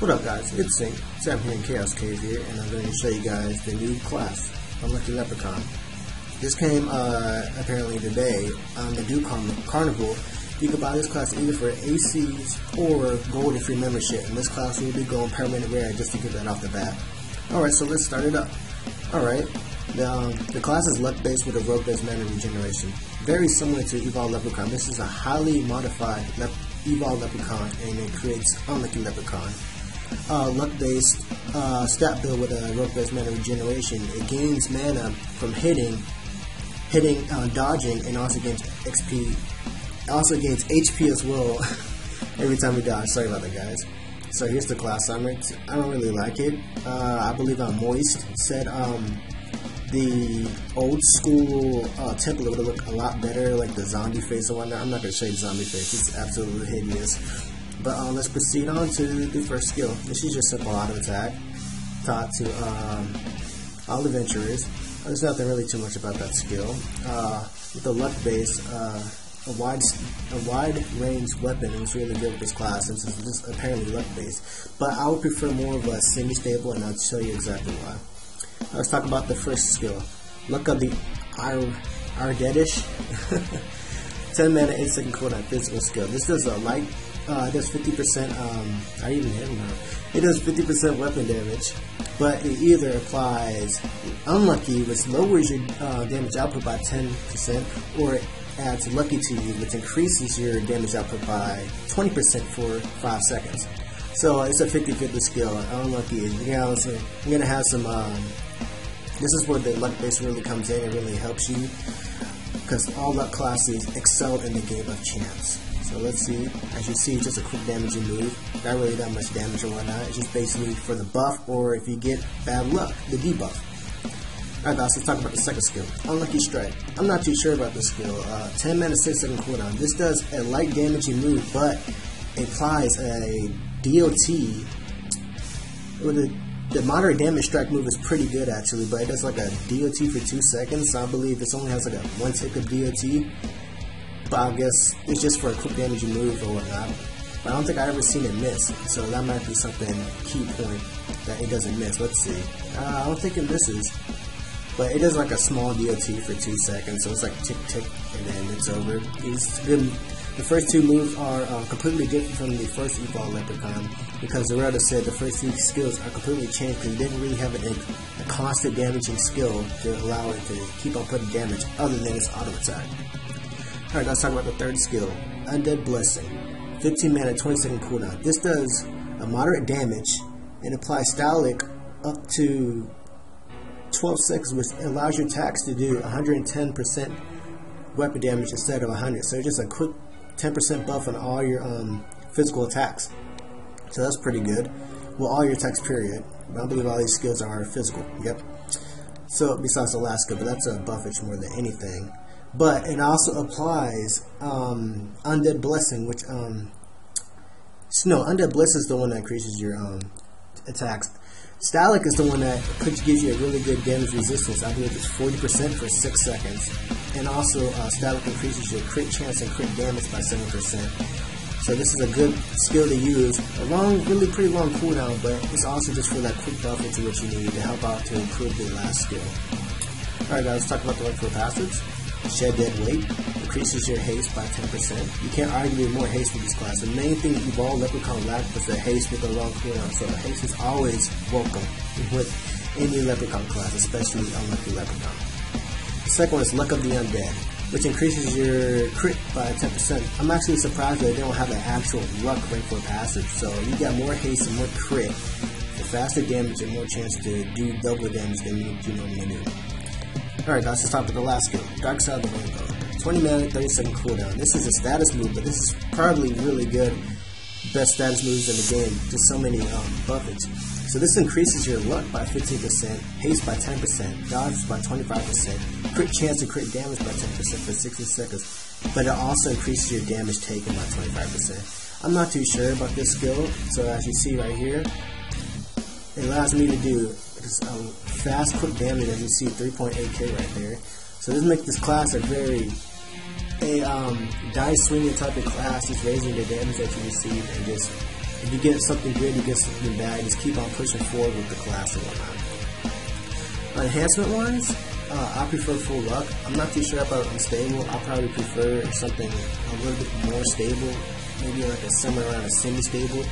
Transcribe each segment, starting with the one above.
What up guys, it's Sync, Sam here in Chaos Cave here, and I'm going to show you guys the new class, Unlucky Leprechaun. This came apparently today on the Duke Carnival. You can buy this class either for ACs or gold and free membership, and this class will be going permanent rare just to get that off the bat. Alright, so let's start it up. Alright, the class is luck based with a rogue based mana regeneration. Very similar to Evolved Leprechaun. This is a highly modified Evolved Leprechaun, and it creates Unlucky Leprechaun. Luck-based stat build with a rogue-based mana regeneration. It gains mana from hitting, dodging, and also gains XP. It also gains HP as well every time we dodge. Sorry about that, guys. So here's the class summary. I don't really like it. I believe Moist said the old school template would look a lot better, like the zombie face or whatnot. I'm not going to show you the zombie face. It's absolutely hideous. But let's proceed on to the first skill. This is just simple auto attack, taught to all adventurers. There's nothing really too much about that skill. With the luck base, a wide range weapon is really good with this class, since it's apparently luck based. But I would prefer more of a semi-stable, and I'll show you exactly why. Let's talk about the first skill. Luck of the Undeadish. 10 mana, 8 second cooldown physical skill. This does a light. It does 50%. I even hit him now. It does 50% weapon damage, but it either applies Unlucky, which lowers your damage output by 10%, or it adds Lucky to you, which increases your damage output by 20% for 5 seconds. So it's a 50-50 skill. Unlucky, you're gonna have some. This is where the luck base really comes in. It really helps you because all luck classes excel in the game of chance. So let's see. As you see, it's just a quick damaging move. Not really that much damage or whatnot. It's just basically for the buff, or if you get bad luck, the debuff. Alright guys, let's talk about the second skill. Unlucky Strike. I'm not too sure about this skill. 10 mana, 6 second cooldown. This does a light damaging move, but it applies a DOT. The moderate damage strike move is pretty good actually, but it does like a DOT for 2 seconds. So I believe this only has like a 1 tick of DOT. But I guess it's just for a quick damaging move or whatnot. But I don't think I've ever seen it miss, so that might be something key point that it doesn't miss. Let's see. I don't think it misses, but it does like a small DOT for 2 seconds, so it's like tick tick and then it's over. It's good. The first two moves are completely different from the first Evolved Leprechaun, because the writer said the first two skills are completely changed because it didn't really have a constant damaging skill to allow it to keep on putting damage other than its auto attack. Alright, let's talk about the third skill, Undead Blessing. 15 mana, 20 second cooldown. This does a moderate damage and applies Static up to 12 seconds, which allows your attacks to do 110% weapon damage instead of 100. So just a quick 10% buff on all your physical attacks. So that's pretty good. Well, all your attacks, period. But I believe all these skills are physical. Yep. So besides the last skill, but that's a buffage more than anything. But it also applies Undead Blessing, which Undead Blessing is the one that increases your attacks. Static is the one that gives you a really good damage resistance. I believe it's 40% for 6 seconds, and also Static increases your crit chance and crit damage by 7%. So this is a good skill to use. Really pretty long cooldown, but it's also just for that quick buff into what you need to help out to improve the last skill. Alright guys, let's talk about the work for passives. Shed Dead Weight increases your haste by 10%. You can't argue with more haste with this class. The main thing Evolved Leprechaun lacked was the haste with a long cooldown, so haste is always welcome with any Leprechaun class, especially Unlucky Leprechaun. The second one is Luck of the Undead, which increases your crit by 10%. I'm actually surprised that they don't have an actual luck rank for passive, so you got more haste and more crit, for faster damage and more chance to do double damage than you normally do. Alright guys, let's talk about the last skill, Dark Side of the Rainbow. 20 mana, 30 second cooldown. This is a status move, but this is probably really good. Best status moves in the game. Just so many buffets. So this increases your luck by 15%, haste by 10%, dodge by 25%, crit chance and crit damage by 10% for 60 seconds. But it also increases your damage taken by 25%. I'm not too sure about this skill, so as you see right here, it allows me to do just fast, quick damage. As you see, 3.8k right there. So this makes this class a very dice swinging type of class, just raising the damage that you receive and just If you get something good, you get something bad, just keep on pushing forward with the class and whatnot. Enhancement wise, I prefer full luck. I'm not too sure about unstable. I'll probably prefer something a little bit more stable, maybe like somewhere around a semi-stable.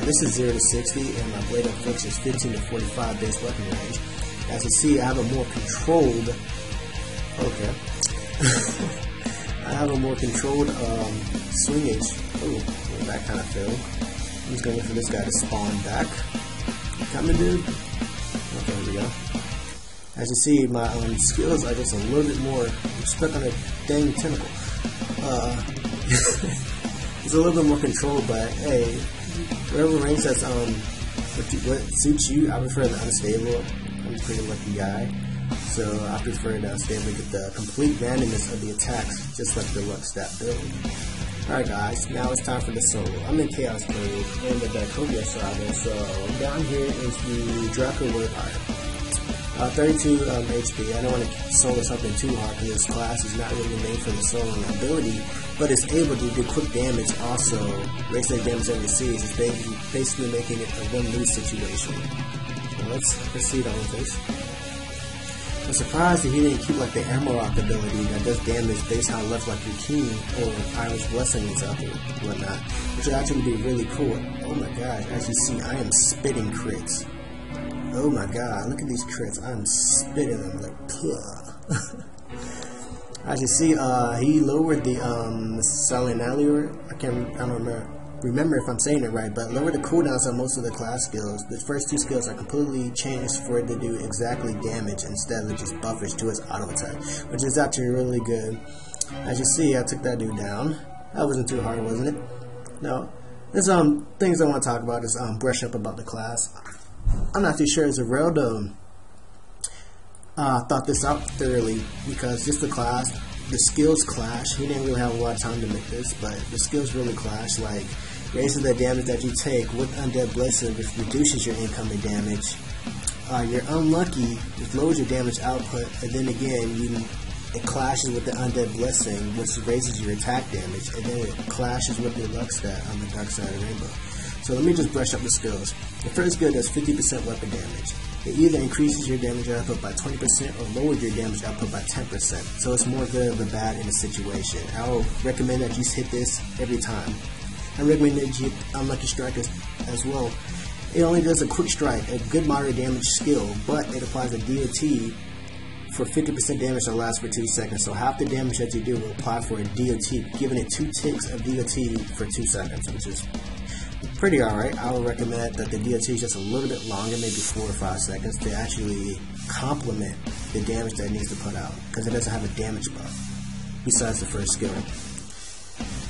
This is 0 to 60, and my blade of flicks is 15 to 45 base weapon range. As you see, I have a more controlled. Okay. I have a more controlled swingage. Ooh, well, that kind of failed. I'm just gonna wait for this guy to spawn back. Coming, dude. Okay, here we go. As you see, my skills are just a little bit more. I'm stuck on a dang tentacle. It's a little bit more controlled, but hey, whatever range that's what suits you. I prefer the unstable. I'm a pretty lucky guy, so I prefer the unstable to get the complete randomness of the attacks, just like the luck stat build. Alright guys, now it's time for the solo. I'm in Chaos Cave in the Dichobia Saga, so down here is the Draco Warpire. 32 HP. I don't want to solo something too hard because this class is not really made for the soloing ability, but it's able to do quick damage, also raise their damage every siege. It's basically making it a win-lose situation. So let's see all of this. I'm surprised that he didn't keep like the Emerald ability that does damage based on left like your king or Irish blessing and stuff or whatnot, which would actually be really cool. Oh my gosh, as you see, I am spitting crits. Oh my god, look at these crits. I'm spitting them like puh. As you see, he lowered the Salinalier. I don't remember if I'm saying it right, but lowered the cooldowns on most of the class skills. The first two skills are completely changed for it to do exactly damage instead of just buffers to its auto attack, which is actually really good. As you see, I took that dude down. That wasn't too hard, wasn't it? No. There's things I want to talk about is brush up about the class. I'm not too sure as a real thought this out thoroughly because just the class, the skills clash. He didn't really have a lot of time to make this, but the skills really clash. Like raises the damage that you take with Undead Blessing, which reduces your incoming damage. You're unlucky, which lowers your damage output, and then again it clashes with the Undead Blessing, which raises your attack damage, and then it clashes with the luck stat on the dark side of the rainbow. So let me just brush up the skills. The first skill does 50% weapon damage. It either increases your damage output by 20% or lowers your damage output by 10%. So it's more good than bad in a situation. I'll recommend that you hit this every time. I recommend that you hit Unlucky Strike as well. It only does a quick strike, a good moderate damage skill, but it applies a DOT for 50% damage that lasts for 2 seconds. So half the damage that you do will apply for a DOT, giving it 2 ticks of DOT for 2 seconds, which is pretty alright. I would recommend that the DOT is just a little bit longer, maybe 4 or 5 seconds, to actually complement the damage that it needs to put out, because it doesn't have a damage buff besides the first skill.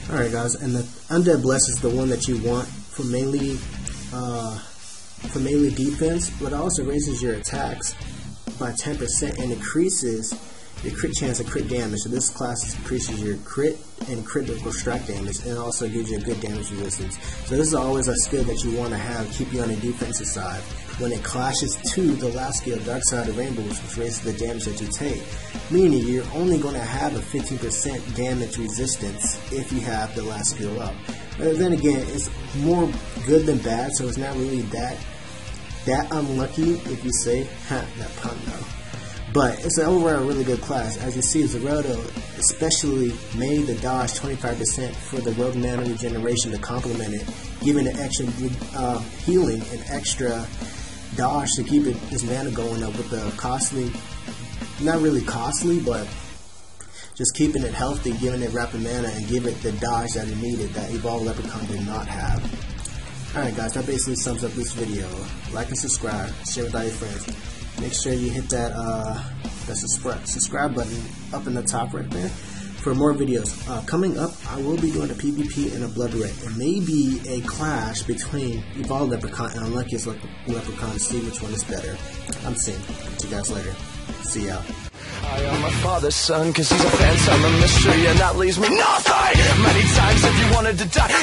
Alright guys, and the Undead Bless is the one that you want for melee defense, but it also raises your attacks by 10% and increases your crit chance of crit damage. So this class increases your crit and critical strike damage, and also gives you a good damage resistance. So this is always a skill that you want to have, keep you on the defensive side. When it clashes to the last skill, Dark Side of Rainbows, which raises the damage that you take, meaning you're only going to have a 15% damage resistance if you have the last skill up. But then again, it's more good than bad, so it's not really that unlucky if you say, that pun though. But it's an overall really good class. As you see, Zerodo especially made the dodge 25% for the road mana regeneration to complement it, giving it extra healing and extra dodge to keep his mana going up with the costly, not really costly, but just keeping it healthy, giving it rapid mana, and give it the dodge that it needed that Evolved Leprechaun did not have. Alright guys, that basically sums up this video. Like and subscribe, share with all your friends. Make sure you hit that subscribe button up in the top right there for more videos. Coming up, I will be doing a PvP and a Blood Red, and maybe a clash between Evolved Leprechaun and Unluckiest Leprechaun to see which one is better. I'm seeing. See you guys later. See ya. I am my father's son, cause he's a phantom, a mystery, and that leaves me nothing. Many times if you wanted to die,